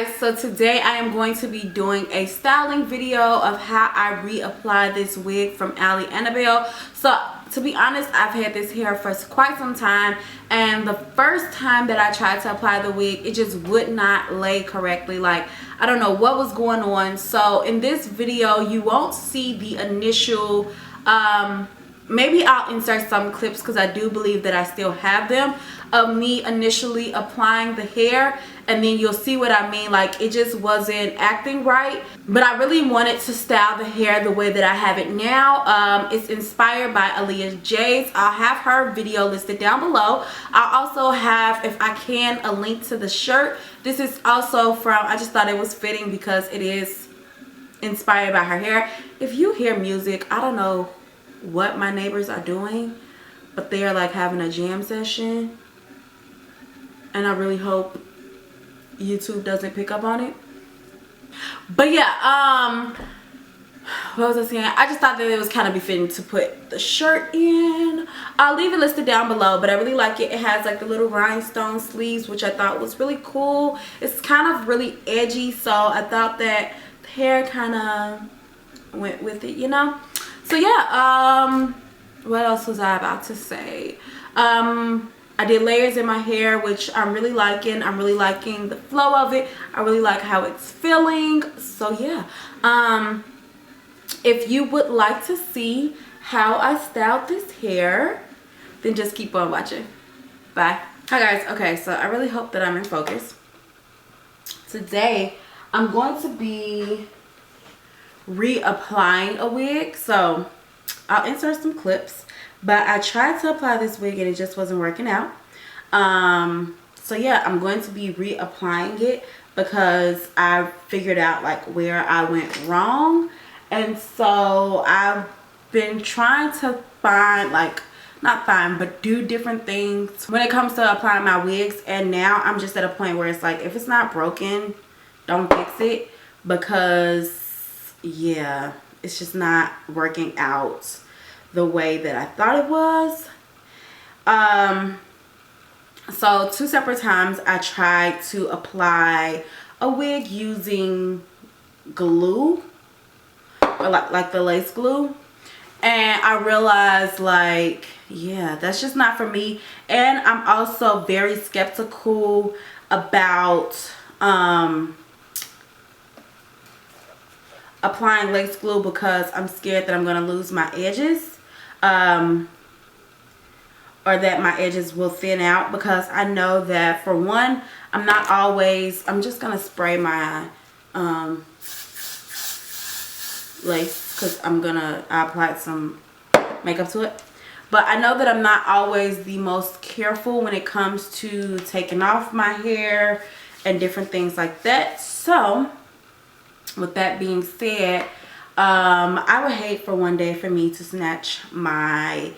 guys, so today I am going to be doing a styling video of how I reapply this wig from Ali Annabelle. So to be honest, I've had this hair for quite some time, and the first time that I tried to apply the wig, it just would not lay correctly. Like, I don't know what was going on. So in this video, you won't see the initial maybe I'll insert some clips because I do believe that I still have them of me initially applying the hair, and then you'll see what I mean. Like, it just wasn't acting right, but I really wanted to style the hair the way that I have it now. It's inspired by Aaliyah. I'll have her video listed down below. I'll also have, if I can, a link to the shirt. This is also from, I just thought it was fitting because it is inspired by her hair. If you hear music, I don't know what my neighbors are doing, but they are like having a jam session, and I really hope YouTube doesn't pick up on it. But yeah, what was I saying? I just thought that it was kind of befitting to put the shirt in. I'll leave it listed down below, but I really like it. It has like the little rhinestone sleeves, which I thought was really cool. It's kind of really edgy, so I thought that the hair kind of went with it, you know. So yeah, what else was I about to say? I did layers in my hair, which I'm really liking. I'm really liking the flow of it. I really like how it's feeling. So yeah, if you would like to see how I styled this hair, then just keep on watching. Bye. Hi guys. Okay, so I really hope that I'm in focus. Today, I'm going to be reapplying a wig, so I'll insert some clips, but I tried to apply this wig and it just wasn't working out. So yeah, I'm going to be reapplying it because I figured out like where I went wrong, and so I've been trying to find, like, not find, but do different things when it comes to applying my wigs, and now I'm just at a point where it's like, if it's not broken, don't fix it, because yeah, it's just not working out the way that I thought it was. So 2 separate times I tried to apply a wig using glue, or like the lace glue, and I realized, like, yeah, that's just not for me. And I'm also very skeptical about applying lace glue because I'm scared that I'm going to lose my edges, or that my edges will thin out, because I know that, for one, I'm not always, I'm just going to spray my lace because I applied some makeup to it, but I know that I'm not always the most careful when it comes to taking off my hair and different things like that. So with that being said, I would hate for one day for me to snatch my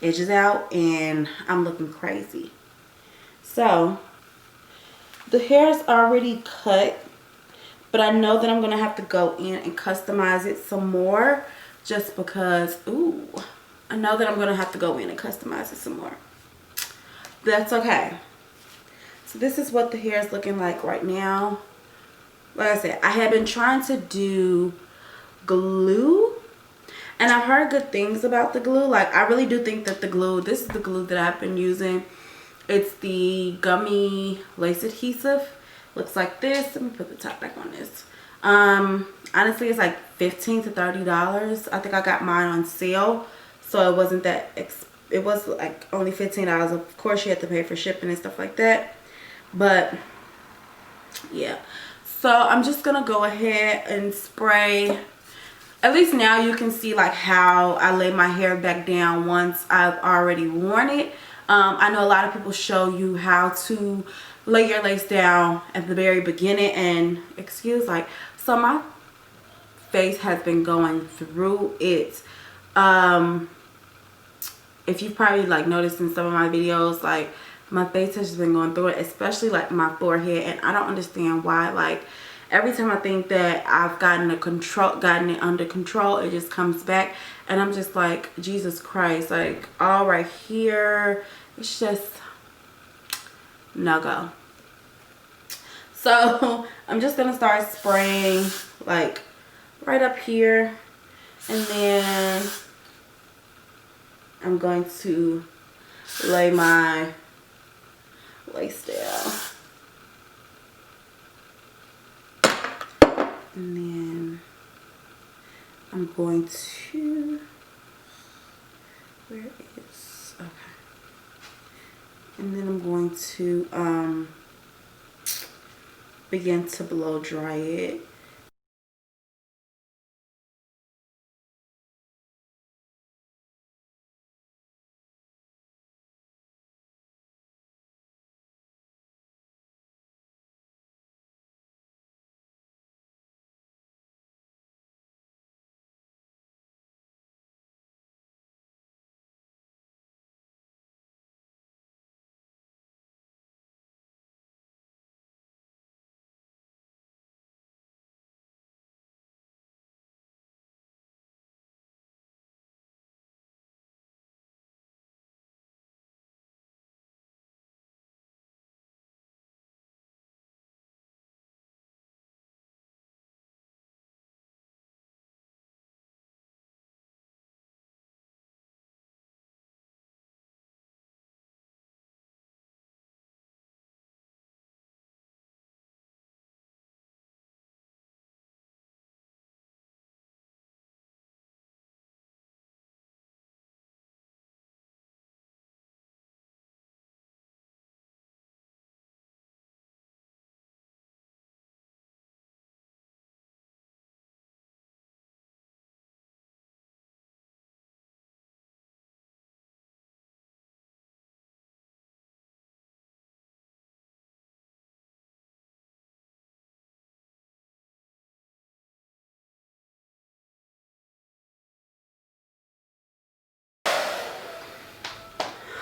edges out and I'm looking crazy. So the hair is already cut, but I know that I'm gonna have to go in and customize it some more, just because, ooh, I know that I'm gonna have to go in and customize it some more. That's okay. So this is what the hair is looking like right now. Like I said, I have been trying to do glue, and I've heard good things about the glue. Like, I really do think that the glue, this is the glue that I've been using. It's the gummy lace adhesive. Looks like this. Let me put the top back on this. Honestly, it's like $15 to $30. I think I got mine on sale, so it wasn't that it was like only $15. Of course, you have to pay for shipping and stuff like that, but yeah. So I'm just gonna go ahead and spray. At least now you can see like how I lay my hair back down once I've already worn it. I know a lot of people show you how to lay your lace down at the very beginning, and so my face has been going through it. If you've probably like noticed in some of my videos, like, my face has just been going through it, especially like my forehead, and I don't understand why. Like, every time I think that I've gotten it under control, it just comes back, and I'm just like, Jesus Christ, like, all right here, it's just no go. So I'm just gonna start spraying like right up here, and then I'm going to lay my lace down, and then I'm going to, where is, okay, and then I'm going to begin to blow dry it.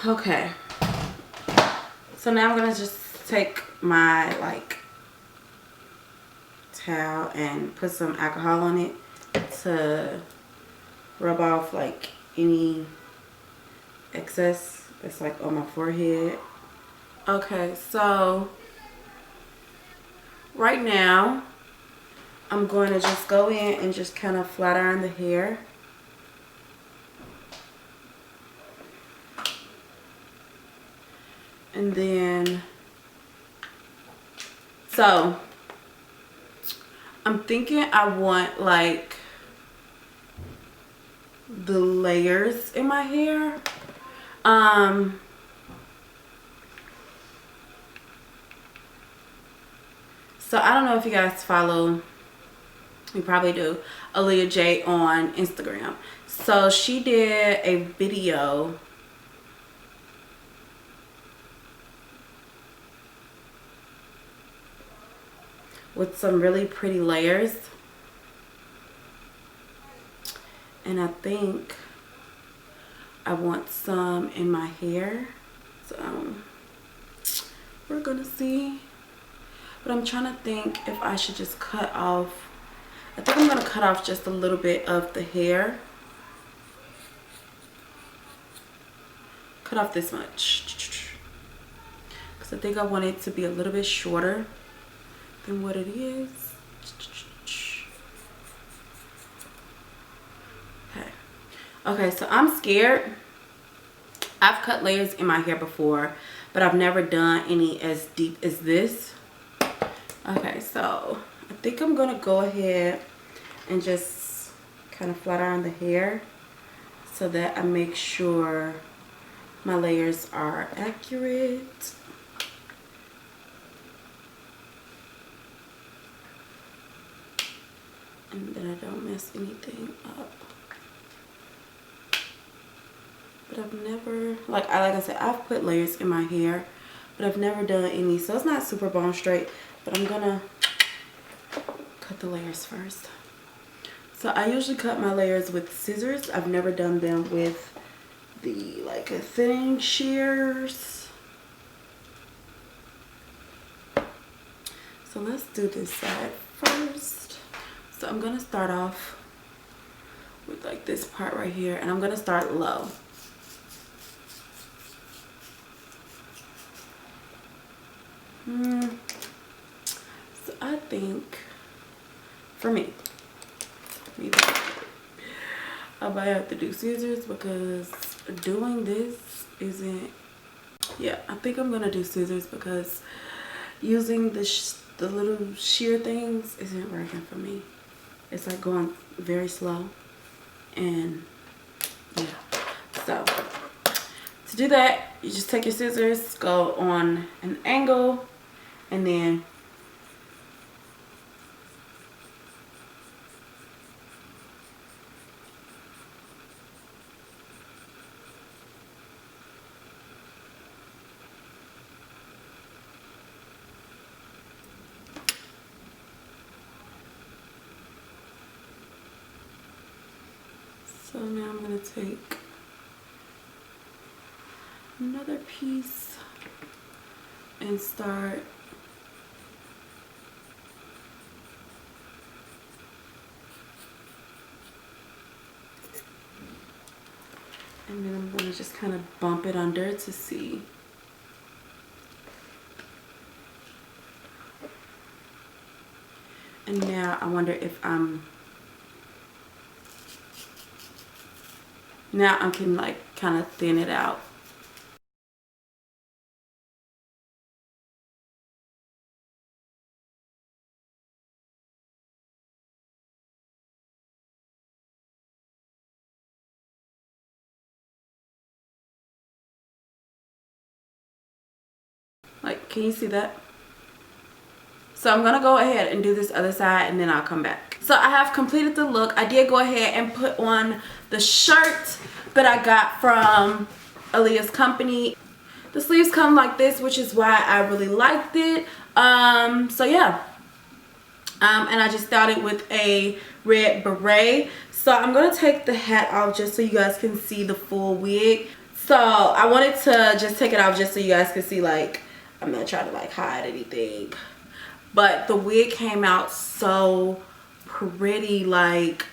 Okay, so now I'm gonna just take my like towel and put some alcohol on it to rub off like any excess that's like on my forehead. Okay, so right now I'm going to just go in and just kind of flat iron the hair. And then, so I'm thinking I want like the layers in my hair. So I don't know if you guys follow, you probably do, Aaliyah J on Instagram. So she did a video with some really pretty layers, and I think I want some in my hair, so we're gonna see. But I'm trying to think if I should just cut off, I think I'm gonna cut off just a little bit of the hair, cut off this much, because I think I want it to be a little bit shorter than what it is. Okay, so I'm scared. I've cut layers in my hair before, but I've never done any as deep as this. Okay, so I think I'm gonna go ahead and just kind of flat iron the hair so that I make sure my layers are accurate. And then I don't mess anything up. But I've never, like I said, I've put layers in my hair, but I've never done any, so it's not super bone straight, but I'm gonna cut the layers first. So I usually cut my layers with scissors. I've never done them with the like a thinning shears. So let's do this side first. So I'm gonna start off with like this part right here, and I'm gonna start low. think for me, I might have to do scissors because doing this isn't, yeah, I think I'm gonna do scissors because using the little shear things isn't working for me. It's like going very slow, and yeah. So to do that, you just take your scissors, go on an angle, and then so now I'm going to take another piece and start and then I'm going to just kind of bump it under to see. And now I wonder if now I can like kind of thin it out. Like, can you see that? So I'm gonna go ahead and do this other side and then I'll come back. So I have completed the look. I did go ahead and put on the shirt that I got from Aaliyah's company. The sleeves come like this, which is why I really liked it. So yeah. And I just styled it with a red beret. So I'm gonna take the hat off just so you guys can see the full wig. So I wanted to just take it off just so you guys can see, like, I'm not trying to like hide anything, but the wig came out so pretty. Like,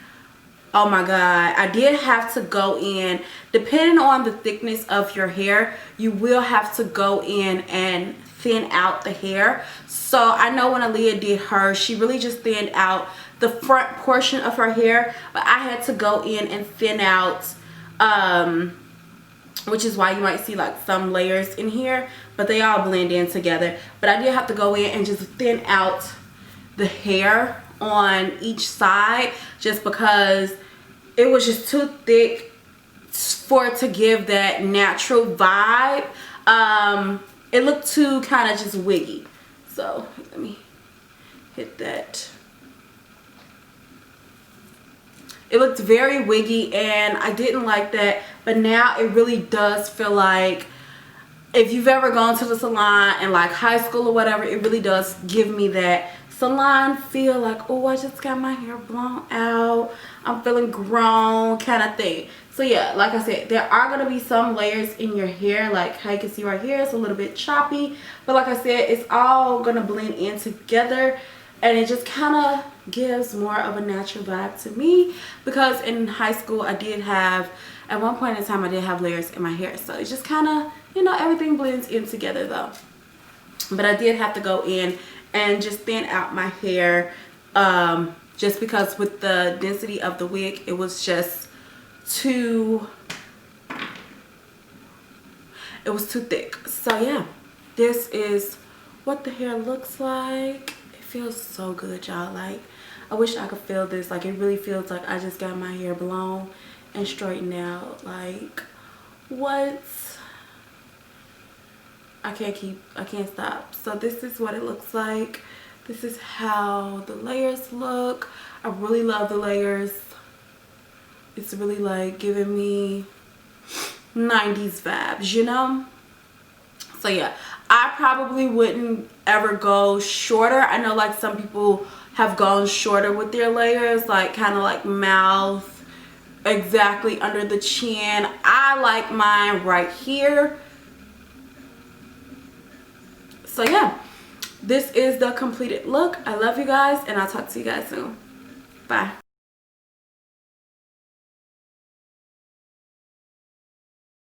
oh my god. I did have to go in, depending on the thickness of your hair, you will have to go in and thin out the hair. So I know when Aaliyah did hers, she really just thinned out the front portion of her hair, but I had to go in and thin out, which is why you might see like some layers in here, but they all blend in together. But I did have to go in and just thin out the hair on each side just because it was just too thick for it to give that natural vibe. It looked too kind of just wiggy. So let me hit that. It looked very wiggy and I didn't like that, but now it really does feel like, if you've ever gone to the salon in like high school or whatever, it really does give me that salon feel, like, oh, I just got my hair blown out, I'm feeling grown kind of thing. So yeah, like I said, there are going to be some layers in your hair, like how you can see right here, it's a little bit choppy, but like I said, it's all going to blend in together, and it just kind of gives more of a natural vibe to me, because in high school I did have, at one point in time, I did have layers in my hair, so it just kind of, you know, everything blends in together though. But I did have to go in and just thin out my hair, just because with the density of the wig, it was just too, it was too thick. So yeah, this is what the hair looks like. It feels so good, y'all. Like, I wish I could feel this. Like, it really feels like I just got my hair blown and straightened out. Like, what? I can't stop. So this is what it looks like. This is how the layers look. I really love the layers. It's really like giving me 90s vibes, you know? So yeah, I probably wouldn't ever go shorter. I know like some people have gone shorter with their layers, like kind of like mouth exactly under the chin. I like mine right here. So yeah, this is the completed look. I love you guys, and I'll talk to you guys soon. Bye.